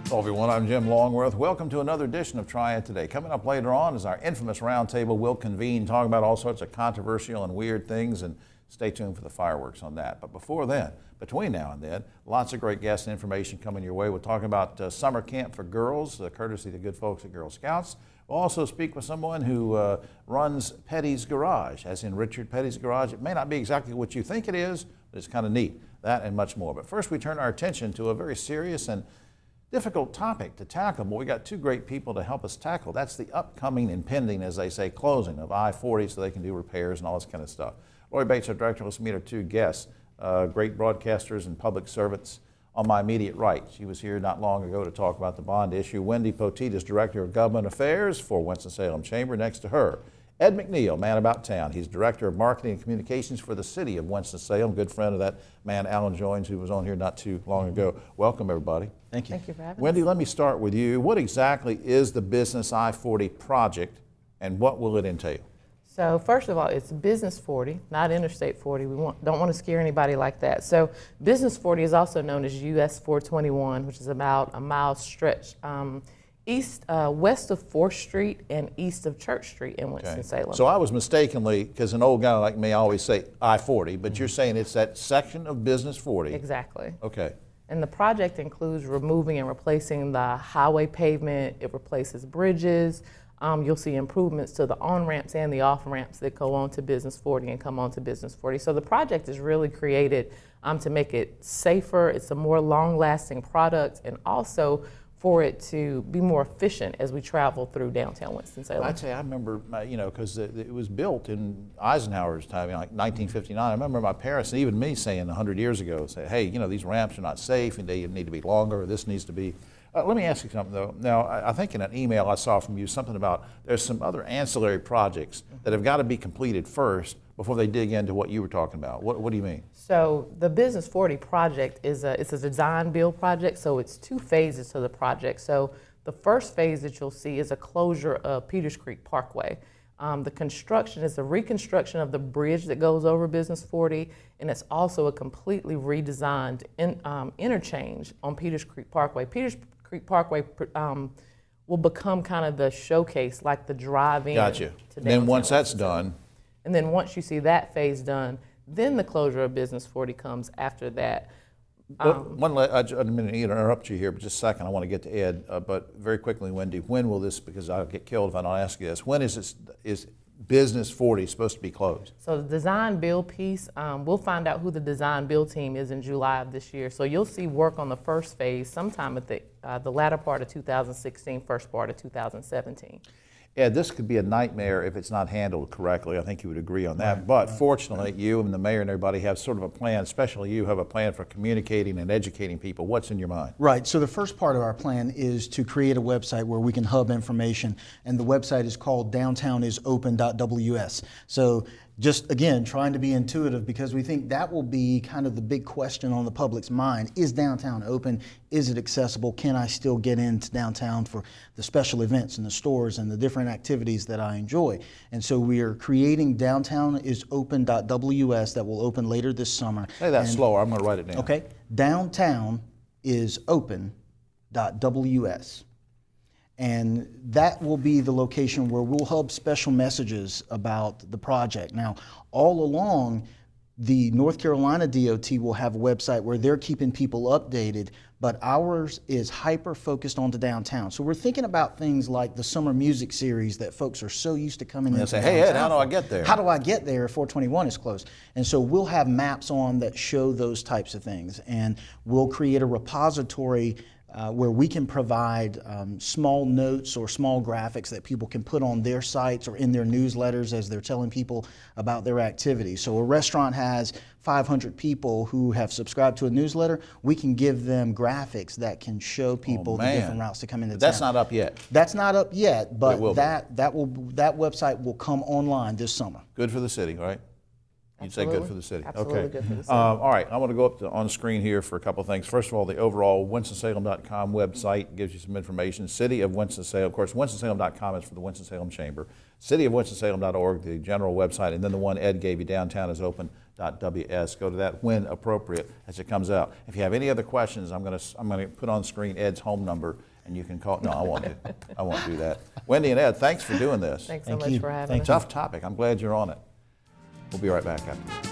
Hello everyone, I'm Jim Longworth. Welcome to another edition of Triad Today. Coming up later on is our infamous roundtable. We'll convene, talk about all sorts of controversial and weird things, and stay tuned for the fireworks on that. But before then, between now and then, lots of great guests and information coming your way. We'll talk about summer camp for girls, courtesy of the good folks at Girl Scouts. We'll also speak with someone who runs Petty's Garage, as in Richard Petty's Garage. It may not be exactly what you think it is, but it's kind of neat. That and much more. But first we turn our attention to a very serious and difficult topic to tackle, but we got two great people to help us tackle. That's the upcoming, impending, as they say, closing of I-40 so they can do repairs and all this kind of stuff. Lori Bates, our director. Let's meet our two guests, great broadcasters and public servants. On my immediate right, she was here not long ago to talk about the bond issue. Wendy Poteet is Director of Government Affairs for Winston-Salem Chamber. Next to her, Ed McNeil, man about town. He's Director of Marketing and Communications for the City of Winston-Salem, good friend of that man, Alan Joines, who was on here not too long ago. Welcome, everybody. Thank you. Thank you for having Wendy, us. let me start with you. What exactly is the Business I-40 project, and what will it entail? So first of all, it's Business 40, not Interstate 40. We don't want to scare anybody like that. So Business 40 is also known as US 421, which is about a mile stretch west of 4th Street and east of Church Street in Winston-Salem. So I was mistakenly, because an old guy like me, I always say I-40, but you're saying it's that section of Business 40. Exactly. Okay. And the project includes removing and replacing the highway pavement. It replaces bridges. You'll see improvements to the on-ramps and the off-ramps that go on to Business 40 and come on to Business 40. So the project is really created to make it safer. It's a more long-lasting product, and also for it to be more efficient as we travel through downtown Winston-Salem. I'd say I remember, because it was built in Eisenhower's time, like 1959. I remember my parents and even me saying 100 years ago, say, hey, these ramps are not safe and they need to be longer, or this needs to be. Let me ask you something, though. Now, I think in an email I saw from you something about there's some other ancillary projects that have got to be completed first before they dig into what you were talking about. What do you mean? So the Business 40 project it's a design build project, so it's two phases to the project. So the first phase that you'll see is a closure of Peters Creek Parkway. The construction is a reconstruction of the bridge that goes over Business 40, and it's also a completely redesigned interchange on Peters Creek Parkway. Peters Creek Parkway will become kind of the showcase, like the drive-in. Gotcha. Then once that's done. And then once you see that phase done, then the closure of Business 40 comes after that. I didn't mean to interrupt you here, but just a second, I want to get to Ed. But very quickly, Wendy, when will this, because I'll get killed if I don't ask you this, when is Business 40 supposed to be closed? So the design build piece, we'll find out who the design build team is in July of this year. So you'll see work on the first phase sometime at the latter part of 2016, first part of 2017. Ed, this could be a nightmare if it's not handled correctly. I think you would agree on that. But fortunately, you and the mayor and everybody have sort of a plan, especially you have a plan for communicating and educating people. What's in your mind? Right. So the first part of our plan is to create a website where we can hub information, and the website is called downtownisopen.ws. So just, again, trying to be intuitive, because we think that will be kind of the big question on the public's mind. Is downtown open? Is it accessible? Can I still get into downtown for the special events and the stores and the different activities that I enjoy? And so we are creating downtownisopen.ws that will open later this summer. Say that slower. I'm going to write it down. Okay. Downtownisopen.ws. And that will be the location where we'll hub special messages about the project. Now, all along, the North Carolina DOT will have a website where they're keeping people updated, but ours is hyper-focused on the downtown. So we're thinking about things like the summer music series that folks are so used to coming in. Say, hey, Ed, how do I get there? How do I get there if 421 is closed? And so we'll have maps on that show those types of things, and we'll create a repository where we can provide small notes or small graphics that people can put on their sites or in their newsletters as they're telling people about their activities. So a restaurant has 500 people who have subscribed to a newsletter. We can give them graphics that can show people the different routes to come into town. That's not up yet. That's not up yet, but that website will come online this summer. Good for the city, right? You'd say good for the city. Absolutely okay. Good for the city. All right, I want to go up on the screen here for a couple of things. First of all, the overall WinstonSalem.com website gives you some information. City of Winston-Salem, of course, WinstonSalem.com is for the Winston-Salem Chamber. CityofWinstonSalem.org, the general website, and then the one Ed gave you, downtownisopen.ws. ws. Go to that when appropriate as it comes out. If you have any other questions, I'm gonna put on screen Ed's home number, and you can call. No, I won't do that. Wendy and Ed, thanks for doing this. Thanks so Thank much you. for having Thank us. you. Tough topic. I'm glad you're on it. We'll be right back after this.